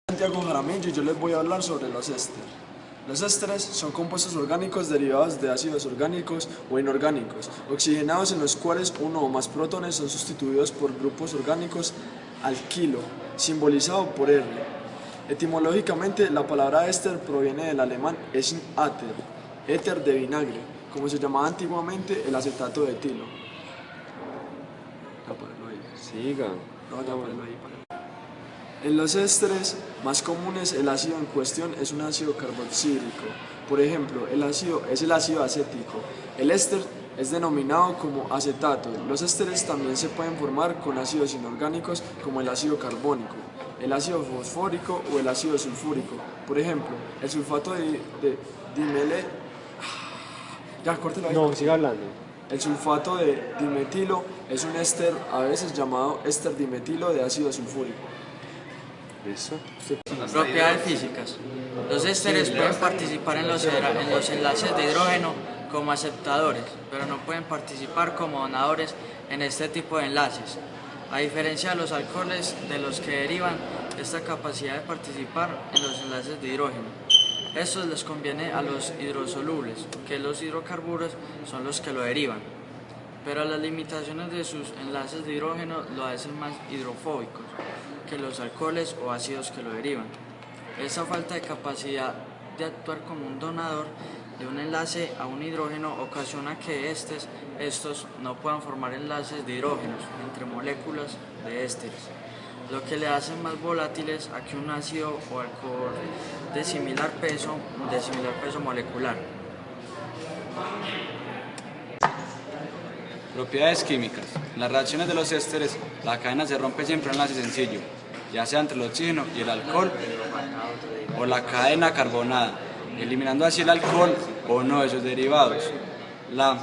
Santiago Jaramillo y yo les voy a hablar sobre los ésteres. Los ésteres son compuestos orgánicos derivados de ácidos orgánicos o inorgánicos, oxigenados en los cuales uno o más protones son sustituidos por grupos orgánicos alquilo, simbolizado por R. Etimológicamente, la palabra éster proviene del alemán Essen Ater, éter de vinagre, como se llamaba antiguamente el acetato de etilo. Siga. En los ésteres más comunes, el ácido en cuestión es un ácido carboxílico. Por ejemplo, el ácido es el ácido acético. El éster es denominado como acetato. Los ésteres también se pueden formar con ácidos inorgánicos como el ácido carbónico, el ácido fosfórico o el ácido sulfúrico. Por ejemplo, el sulfato de dimele... Ya, córtelo ahí. No, siga hablando. El sulfato de dimetilo es un éster a veces llamado éster dimetilo de ácido sulfúrico. Eso. Propiedades físicas. Los ésteres pueden participar en los enlaces de hidrógeno como aceptadores, pero no pueden participar como donadores en este tipo de enlaces. A diferencia de los alcoholes, de los que derivan esta capacidad de participar en los enlaces de hidrógeno. Estos les conviene a los hidrosolubles, que los hidrocarburos son los que lo derivan, pero las limitaciones de sus enlaces de hidrógeno lo hacen más hidrofóbicos que los alcoholes o ácidos que lo derivan. Esa falta de capacidad de actuar como un donador de un enlace a un hidrógeno ocasiona que estos no puedan formar enlaces de hidrógenos entre moléculas de ésteres, lo que le hacen más volátiles a que un ácido o alcohol de similar peso molecular. Propiedades químicas. En las reacciones de los ésteres, la cadena se rompe siempre en un enlace sencillo, ya sea entre el oxígeno y el alcohol o la cadena carbonada, eliminando así el alcohol o uno de sus derivados. La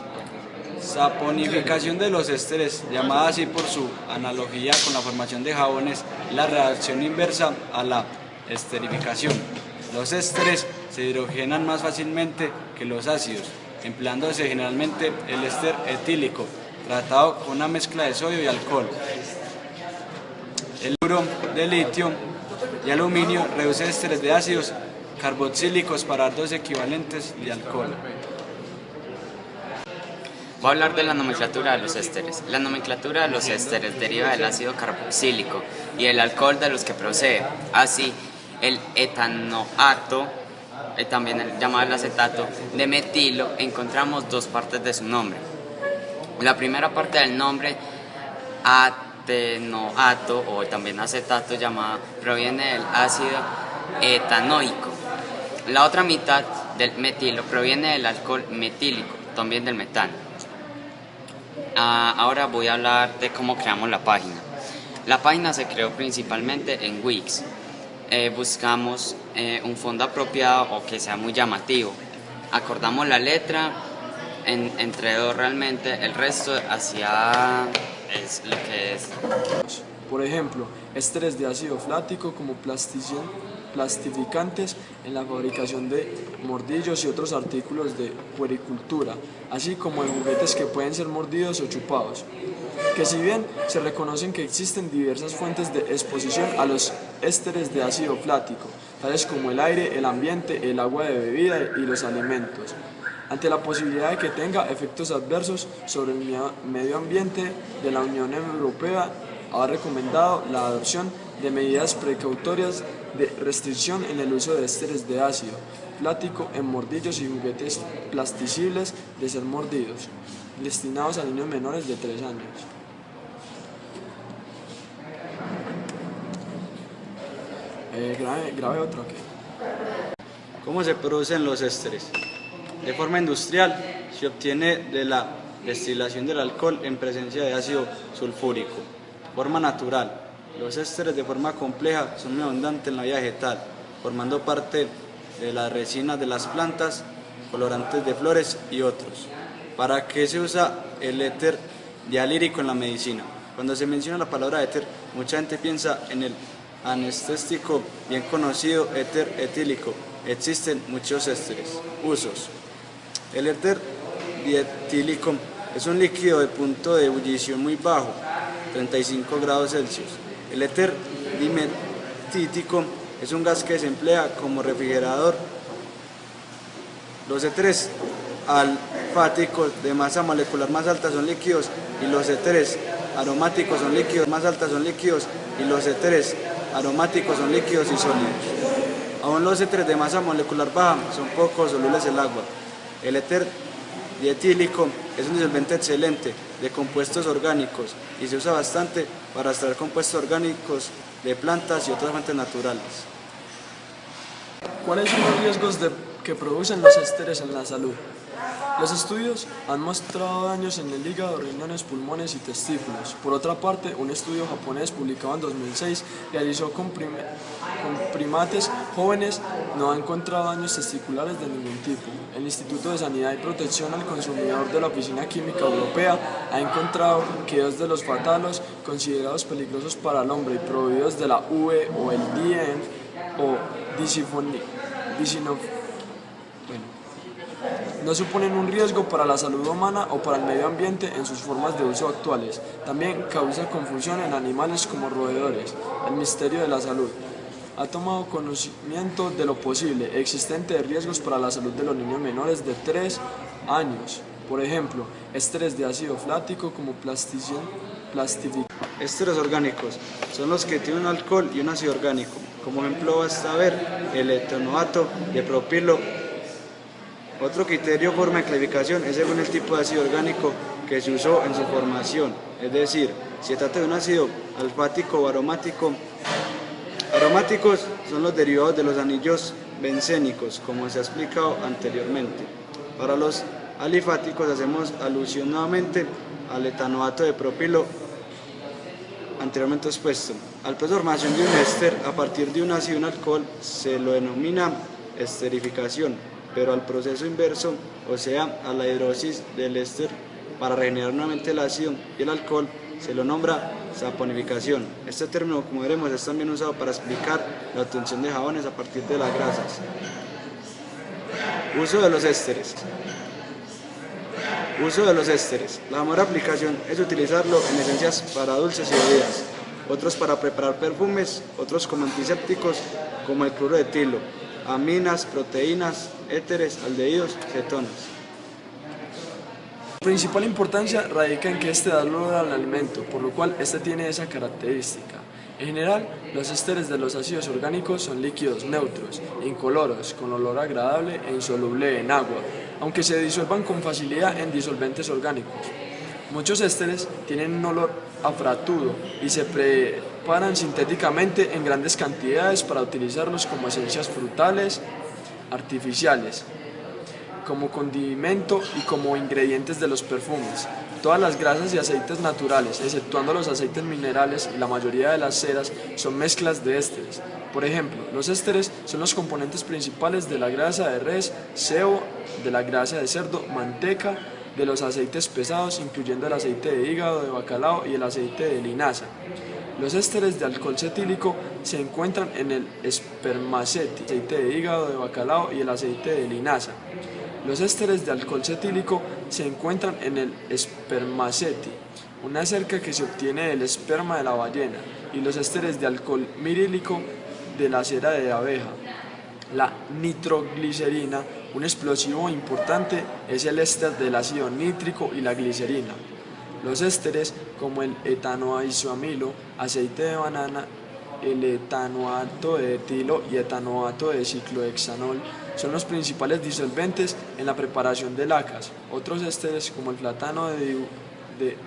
saponificación de los ésteres, llamada así por su analogía con la formación de jabones, es la reacción inversa a la esterificación. Los ésteres se hidrogenan más fácilmente que los ácidos, empleándose generalmente el éster etílico, tratado con una mezcla de sodio y alcohol. El fluoruro de litio y aluminio reduce ésteres de ácidos carboxílicos para dar dos equivalentes de alcohol. Voy a hablar de la nomenclatura de los ésteres. La nomenclatura de los ésteres deriva del ácido carboxílico y el alcohol de los que procede. Así, el etanoato, también llamado el acetato, de metilo, encontramos dos partes de su nombre. La primera parte del nombre, atenoato o también acetato llamado, proviene del ácido etanoico. La otra mitad del metilo proviene del alcohol metílico, también del metano. Ahora voy a hablar de cómo creamos la página. La página se creó principalmente en Wix. Buscamos un fondo apropiado o que sea muy llamativo. Acordamos la letra entre dos realmente, el resto hacia es lo que es. Por ejemplo, ésteres de ácido flático como plastificantes en la fabricación de mordillos y otros artículos de puericultura, así como en juguetes que pueden ser mordidos o chupados. Que si bien se reconocen que existen diversas fuentes de exposición a los ésteres de ácido flático, tales como el aire, el ambiente, el agua de bebida y los alimentos, ante la posibilidad de que tenga efectos adversos sobre el medio ambiente de la Unión Europea, ha recomendado la adopción de medidas precautorias de restricción en el uso de ésteres de ácido flático en mordillos y juguetes plasticibles de ser mordidos, destinados a niños menores de 3 años. Grave otro aquí. ¿Cómo se producen los ésteres? De forma industrial se obtiene de la destilación del alcohol en presencia de ácido sulfúrico. Forma natural. Los ésteres de forma compleja son muy abundantes en la vida vegetal, formando parte de las resinas de las plantas, colorantes de flores y otros. ¿Para qué se usa el éter dialírico en la medicina? Cuando se menciona la palabra éter, mucha gente piensa en el anestésico bien conocido éter etílico. Existen muchos ésteres. Usos. El éter dietílico es un líquido de punto de ebullición muy bajo, 35 grados Celsius. El éter dimetílico es un gas que se emplea como refrigerador. Los éteres alfáticos de masa molecular más alta son líquidos y los éteres aromáticos son líquidos, más altas son líquidos y los éteres aromáticos son líquidos y sólidos. Aún los éteres de masa molecular baja son poco solubles en el agua. El éter dietílico es un disolvente excelente de compuestos orgánicos y se usa bastante para extraer compuestos orgánicos de plantas y otras fuentes naturales. ¿Cuáles son los riesgos que producen los ésteres en la salud? Los estudios han mostrado daños en el hígado, riñones, pulmones y testículos. Por otra parte, un estudio japonés publicado en 2006 realizó con primates jóvenes no ha encontrado daños testiculares de ningún tipo. El Instituto de Sanidad y Protección al Consumidor de la Oficina Química Europea ha encontrado que 2 de los fátalos considerados peligrosos para el hombre y prohibidos de la UE o el DIEM o no suponen un riesgo para la salud humana o para el medio ambiente en sus formas de uso actuales. También causa confusión en animales como roedores. El Ministerio de la Salud ha tomado conocimiento de lo posible existente de riesgos para la salud de los niños menores de 3 años. Por ejemplo, ésteres de ácido flático como plastificación. Ésteres orgánicos son los que tienen un alcohol y un ácido orgánico. Como ejemplo basta ver el etanoato de propilo. Otro criterio o forma de clasificación es según el tipo de ácido orgánico que se usó en su formación, es decir, si se trata de un ácido alfático o aromático. Aromáticos son los derivados de los anillos bencénicos, como se ha explicado anteriormente. Para los alifáticos hacemos alusión nuevamente al etanoato de propilo anteriormente expuesto. Al proceso de formación de un éster a partir de un ácido y un alcohol se lo denomina esterificación, pero al proceso inverso, o sea, a la hidrosis del éster para regenerar nuevamente el ácido y el alcohol, se lo nombra saponificación. Este término, como veremos, es también usado para explicar la obtención de jabones a partir de las grasas. Uso de los ésteres. Uso de los ésteres. La mejor aplicación es utilizarlo en esencias para dulces y bebidas, otros para preparar perfumes, otros como antisépticos, como el cloruro de etilo, aminas, proteínas, éteres, aldehídos, cetonas. La principal importancia radica en que este da olor al alimento, por lo cual este tiene esa característica. En general, los ésteres de los ácidos orgánicos son líquidos neutros, incoloros, con olor agradable e insoluble en agua, aunque se disuelvan con facilidad en disolventes orgánicos. Muchos ésteres tienen un olor afratudo y se preparan sintéticamente en grandes cantidades para utilizarlos como esencias frutales, artificiales, como condimento y como ingredientes de los perfumes. Todas las grasas y aceites naturales, exceptuando los aceites minerales y la mayoría de las ceras, son mezclas de ésteres. Por ejemplo, los ésteres son los componentes principales de la grasa de res, sebo, de la grasa de cerdo, manteca, de los aceites pesados, incluyendo el aceite de hígado, de bacalao y el aceite de linaza. Los ésteres de alcohol cetílico se encuentran en el espermaceti, aceite de hígado, de bacalao y el aceite de linaza. Los ésteres de alcohol cetílico se encuentran en el espermaceti, una cerca que se obtiene del esperma de la ballena, y los ésteres de alcohol mirílico de la cera de abeja. La nitroglicerina, un explosivo importante, es el éster del ácido nítrico y la glicerina. Los ésteres como el etanoisoamilo, aceite de banana, el etanoato de etilo y etanoato de ciclohexanol son los principales disolventes en la preparación de lacas. Otros ésteres como el flatano de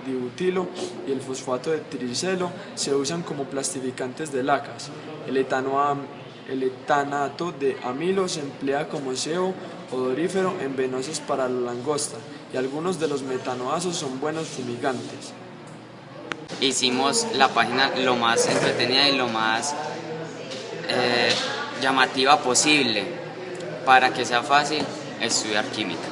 dibutilo y el fosfato de tricelo se usan como plastificantes de lacas. El etanato de amilo se emplea como sebo odorífero en venenos para la langosta y algunos de los metanoasos son buenos fumigantes. Hicimos la página lo más entretenida y lo más llamativa posible para que sea fácil estudiar química.